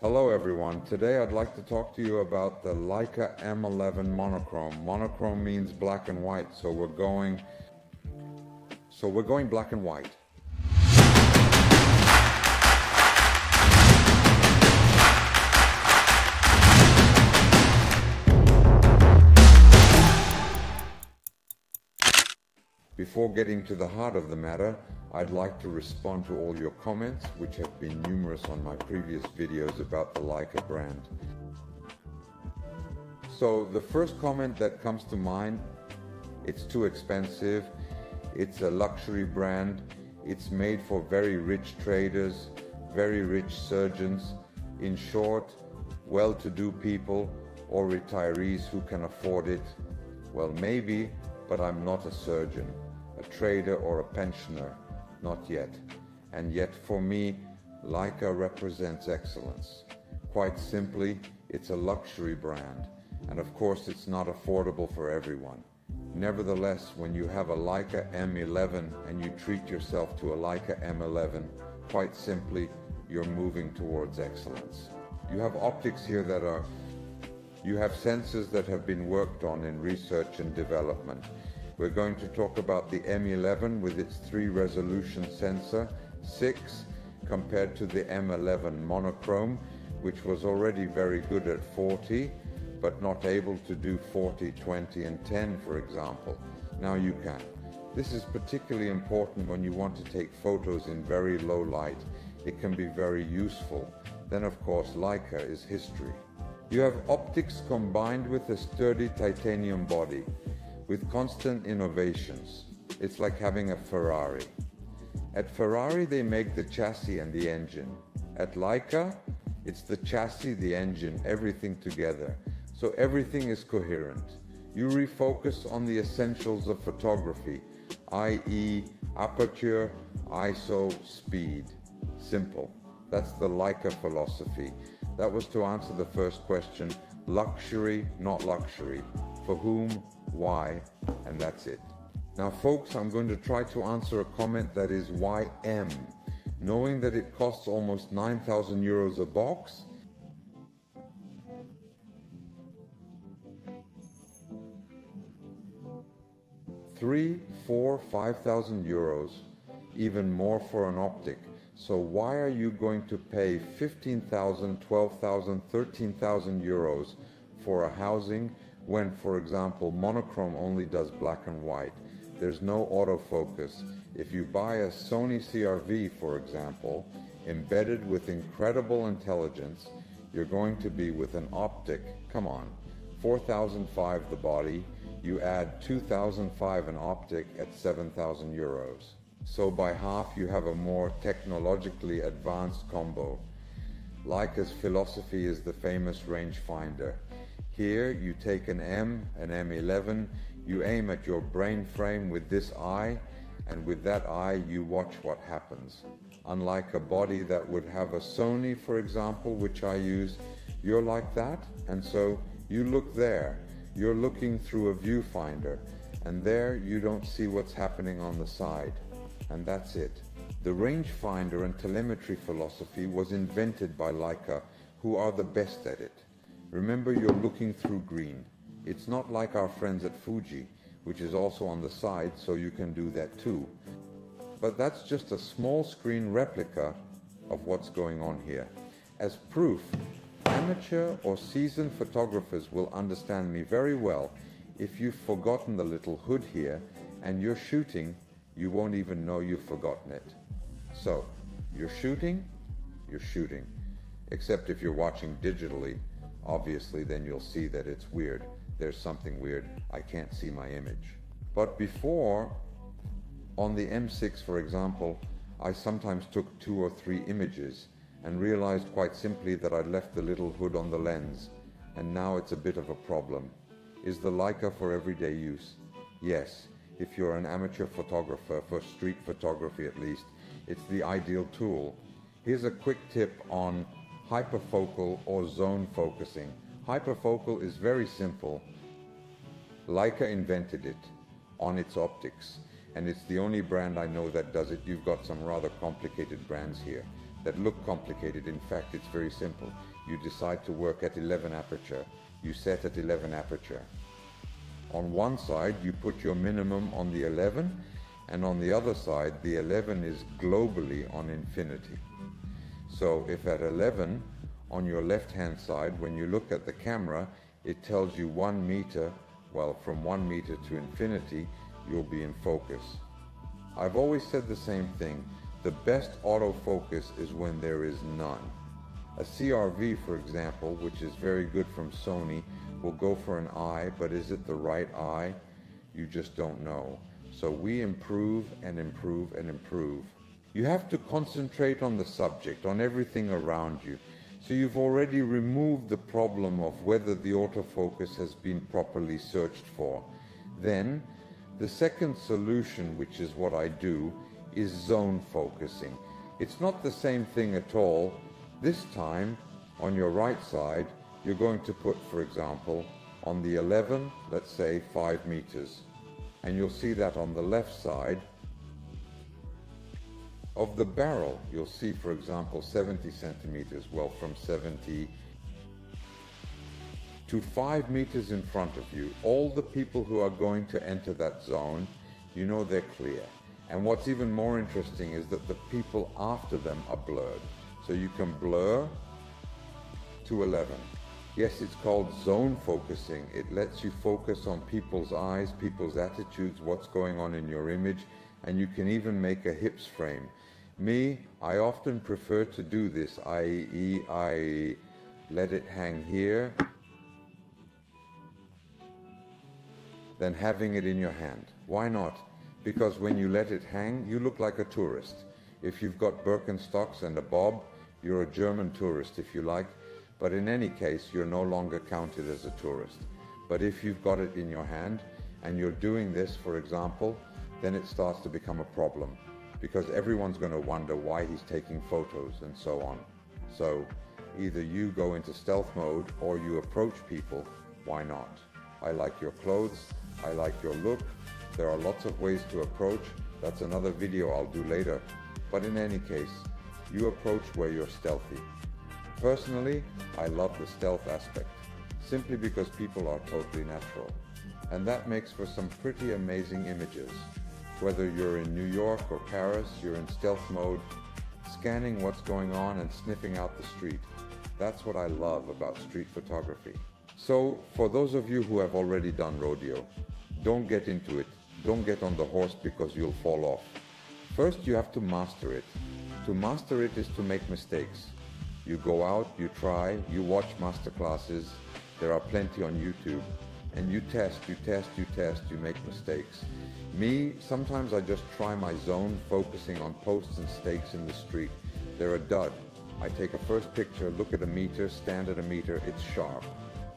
Hello everyone, today I'd like to talk to you about the Leica M11 monochrome. Monochrome means black and white, so we're going black and white. Before getting to the heart of the matter, I'd like to respond to all your comments, which have been numerous on my previous videos about the Leica brand. So the first comment that comes to mind, it's too expensive, it's a luxury brand, it's made for very rich traders, very rich surgeons, in short, well-to-do people or retirees who can afford it. Well, maybe, but I'm not a surgeon, a trader or a pensioner, not yet. And yet for me, Leica represents excellence. Quite simply, it's a luxury brand, and of course it's not affordable for everyone. Nevertheless, when you have a Leica M11 and you treat yourself to a Leica M11, quite simply, you're moving towards excellence. You have optics here you have sensors that have been worked on in research and development. We're going to talk about the M11 with its 3 resolution sensor, 6 compared to the M11 monochrome, which was already very good at 40, but not able to do 40, 20 and 10, for example. Now you can. This is particularly important when you want to take photos in very low light. It can be very useful. Then of course Leica is history. You have optics combined with a sturdy titanium body, with constant innovations. It's like having a Ferrari. At Ferrari they make the chassis and the engine. At Leica, it's the chassis, the engine, everything together. So everything is coherent. You refocus on the essentials of photography, i.e. aperture, ISO, speed. Simple. That's the Leica philosophy. That was to answer the first question, luxury, not luxury. For whom, why, and that's it. Now folks, I'm going to try to answer a comment that is why M? Knowing that it costs almost 9,000 euros a box, €3,000, €4,000, €5,000, even more for an optic. So why are you going to pay 15,000, 12,000, 13,000 euros for a housing when, for example, monochrome only does black and white? There's no autofocus. If you buy a Sony CR-V, for example, embedded with incredible intelligence, you're going to be with an optic, come on, 4,005 the body, you add 2,005 an optic at 7,000 euros. So by half you have a more technologically advanced combo. Leica's philosophy is the famous rangefinder. Here you take an M11, you aim at your brain frame with this eye, and with that eye you watch what happens. Unlike a body that would have a Sony, for example, which I use, you're like that, and so you look there. You're looking through a viewfinder, and there you don't see what's happening on the side. And that's it. The rangefinder and telemetry philosophy was invented by Leica, who are the best at it. Remember, you're looking through green. It's not like our friends at Fuji, which is also on the side, so you can do that too. But that's just a small screen replica of what's going on here. As proof, amateur or seasoned photographers will understand me very well. If you've forgotten the little hood here and you're shooting, you won't even know you've forgotten it. So, you're shooting. Except if you're watching digitally, obviously then you'll see that it's weird. There's something weird. I can't see my image. But before, on the M6 for example, I sometimes took 2 or 3 images and realized quite simply that I'd left the little hood on the lens, and now it's a bit of a problem. Is the Leica for everyday use? Yes. If you're an amateur photographer, for street photography at least, it's the ideal tool. Here's a quick tip on hyperfocal or zone focusing. Hyperfocal is very simple. Leica invented it on its optics, and it's the only brand I know that does it. You've got some rather complicated brands here. that look complicated. In fact, it's very simple. You decide to work at 11 aperture. You set at 11 aperture. On one side, you put your minimum on the 11, and on the other side, the 11 is globally on infinity. So if at 11, on your left-hand side, when you look at the camera, it tells you 1 meter, well, from 1 meter to infinity, you'll be in focus. I've always said the same thing. The best autofocus is when there is none. A CRV, for example, which is very good from Sony, will go for an eye, but is it the right eye? You just don't know. So we improve and improve and improve. You have to concentrate on the subject, on everything around you. So you've already removed the problem of whether the autofocus has been properly searched for. Then, the second solution, which is what I do, is zone focusing. It's not the same thing at all. This time, on your right side, you're going to put, for example, on the 11, let's say 5 meters. And you'll see that on the left side of the barrel, you'll see, for example, 70 centimeters. Well, from 70 to 5 meters in front of you, all the people who are going to enter that zone, you know they're clear. And what's even more interesting is that the people after them are blurred. So you can blur to 11. Yes, it's called zone focusing. It lets you focus on people's eyes, people's attitudes, what's going on in your image, and you can even make a hips frame. Me, I often prefer to do this, i.e. I let it hang here, than having it in your hand. Why not? Because when you let it hang, you look like a tourist. If you've got Birkenstocks and a bob, you're a German tourist if you like, but in any case, you're no longer counted as a tourist. But if you've got it in your hand and you're doing this, for example, then it starts to become a problem, because everyone's going to wonder why he's taking photos and so on. So either you go into stealth mode or you approach people. Why not? I like your clothes, I like your look. There are lots of ways to approach. That's another video I'll do later. But in any case, you approach where you're stealthy. Personally, I love the stealth aspect, simply because people are totally natural. And that makes for some pretty amazing images. Whether you're in New York or Paris, you're in stealth mode, scanning what's going on and sniffing out the street. That's what I love about street photography. So, for those of you who have already done rodeo, don't get into it. Don't get on the horse because you'll fall off. First, you have to master it. To master it is to make mistakes. You go out, you try, you watch master classes. There are plenty on YouTube. And you test, you make mistakes. Me, sometimes I just try my zone, focusing on posts and stakes in the street. They're a dud. I take a first picture, look at a meter, stand at a meter, it's sharp.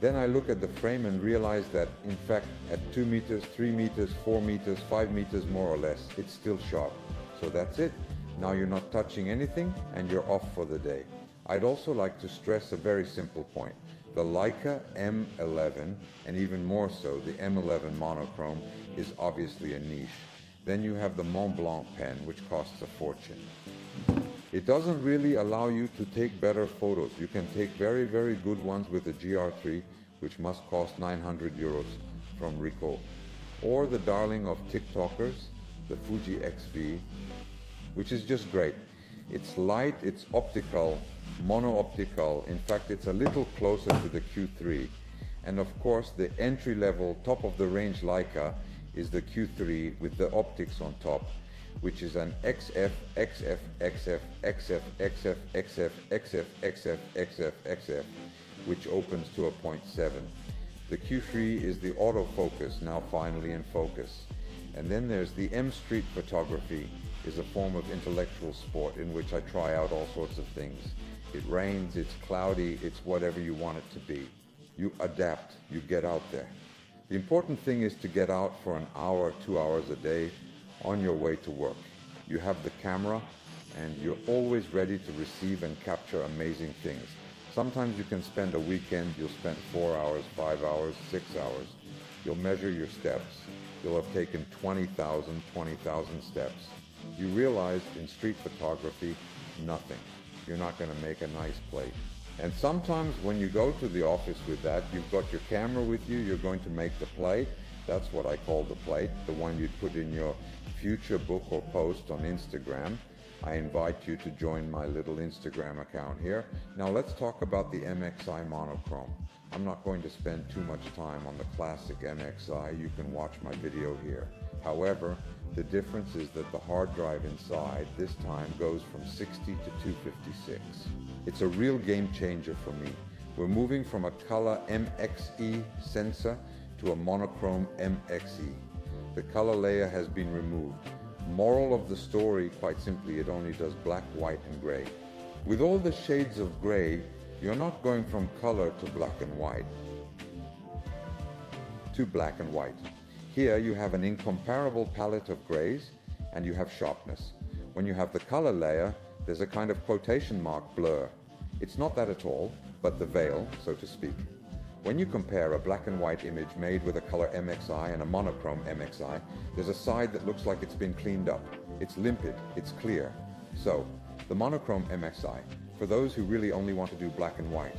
Then I look at the frame and realize that, in fact, at 2 meters, 3 meters, 4 meters, 5 meters more or less, it's still sharp. So that's it. Now you're not touching anything and you're off for the day. I'd also like to stress a very simple point. The Leica M11, and even more so, the M11 monochrome, is obviously a niche. Then you have the Mont Blanc pen, which costs a fortune. It doesn't really allow you to take better photos. You can take very, very good ones with the GR3, which must cost 900 euros from Ricoh. Or the darling of TikTokers, the Fuji XV, which is just great. It's light, it's optical, mono-optical. In fact, it's a little closer to the Q3. And of course, the entry-level, top-of-the-range Leica is the Q3 with the optics on top, which is an XF, XF, XF, XF, XF, XF, XF, XF, XF, XF, which opens to a 0.7. The Q3 is the autofocus, now finally in focus. And then there's the M Street photography, is a form of intellectual sport in which I try out all sorts of things. It rains, it's cloudy, it's whatever you want it to be. You adapt, you get out there. The important thing is to get out for an hour, 2 hours a day on your way to work. You have the camera and you're always ready to receive and capture amazing things. Sometimes you can spend a weekend, you'll spend 4 hours, 5 hours, 6 hours. You'll measure your steps. You'll have taken 20,000 steps. You realize in street photography, nothing. you're not going to make a nice plate. And sometimes when you go to the office with that, you've got your camera with you, you're going to make the plate. That's what I call the plate, the one you'd put in your future book or post on Instagram. I invite you to join my little Instagram account here. Now let's talk about the MXI monochrome. I'm not going to spend too much time on the classic MXI. You can watch my video here. However, the difference is that the hard drive inside this time goes from 60 to 256. It's a real game changer for me. We're moving from a color MXE sensor to a monochrome MXE. The color layer has been removed. Moral of the story, quite simply, it only does black, white, and gray. With all the shades of gray, you're not going from color to black and white. Here you have an incomparable palette of grays, and you have sharpness. When you have the color layer, there's a kind of quotation mark blur. It's not that at all, but the veil, so to speak. When you compare a black and white image made with a color MXI and a monochrome MXI, there's a side that looks like it's been cleaned up. It's limpid, it's clear. So, the monochrome MXI, for those who really only want to do black and white,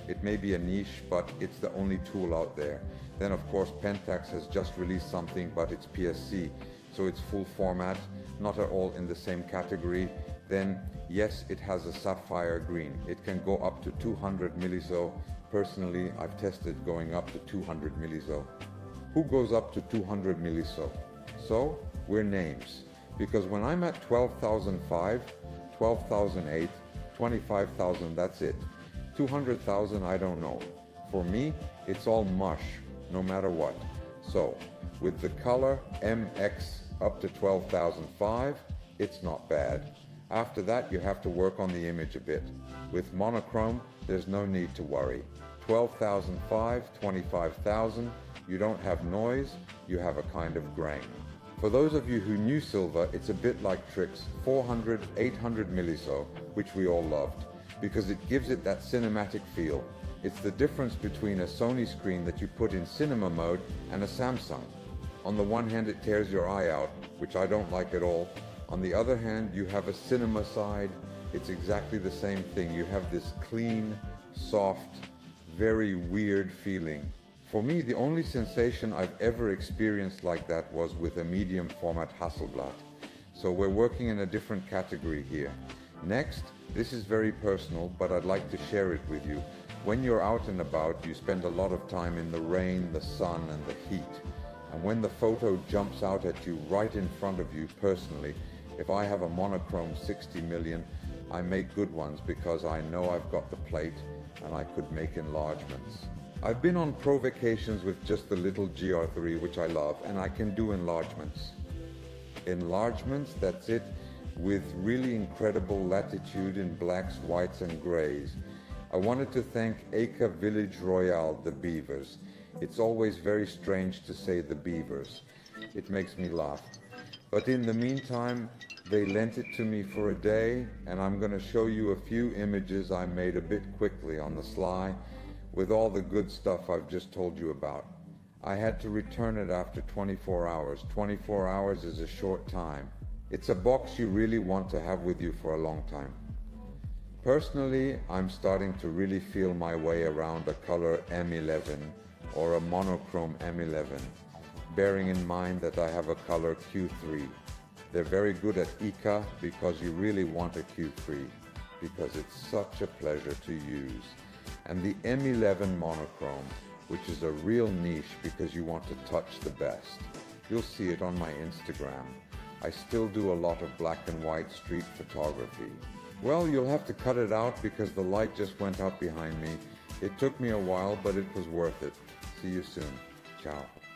it may be a niche, but it's the only tool out there. Then of course Pentax has just released something, but it's PSC, so it's full format, not at all in the same category. Then yes, it has a sapphire green. It can go up to 200 milliso. Personally, I've tested going up to 200 milliso. Who goes up to 200 milliso? So, we're names. Because when I'm at 12,005, 12,008, 25,000, that's it. 200,000, I don't know. For me, it's all mush, no matter what. So, with the color MX up to 12,005, it's not bad. After that, you have to work on the image a bit. With monochrome, there's no need to worry. 12,005, 25,000, you don't have noise, you have a kind of grain. For those of you who knew silver, it's a bit like Trix 400, 800 milliso, which we all loved, because it gives it that cinematic feel. It's the difference between a Sony screen that you put in cinema mode and a Samsung. On the one hand, it tears your eye out, which I don't like at all. On the other hand, you have a cinema side. It's exactly the same thing. You have this clean, soft, very weird feeling. For me, the only sensation I've ever experienced like that was with a medium format Hasselblad. So we're working in a different category here. Next, this is very personal, but I'd like to share it with you. When you're out and about, you spend a lot of time in the rain, the sun, and the heat. And when the photo jumps out at you right in front of you personally, if I have a monochrome 60 million, I make good ones because I know I've got the plate and I could make enlargements. I've been on pro vacations with just the little GR3, which I love, and I can do enlargements. Enlargements, that's it, with really incredible latitude in blacks, whites, and grays. I wanted to thank Acre Village Royale, the Beavers. It's always very strange to say the Beavers. It makes me laugh. But in the meantime, they lent it to me for a day, and I'm going to show you a few images I made a bit quickly on the sly with all the good stuff I've just told you about. I had to return it after 24 hours. 24 hours is a short time. It's a box you really want to have with you for a long time. Personally, I'm starting to really feel my way around a color M11 or a monochrome M11, bearing in mind that I have a color Q3. They're very good at ICA because you really want a Q3 because it's such a pleasure to use. And the M11 monochrome, which is a real niche because you want to touch the best. You'll see it on my Instagram. I still do a lot of black and white street photography. Well, you'll have to cut it out because the light just went out behind me. It took me a while, but it was worth it. See you soon. Ciao.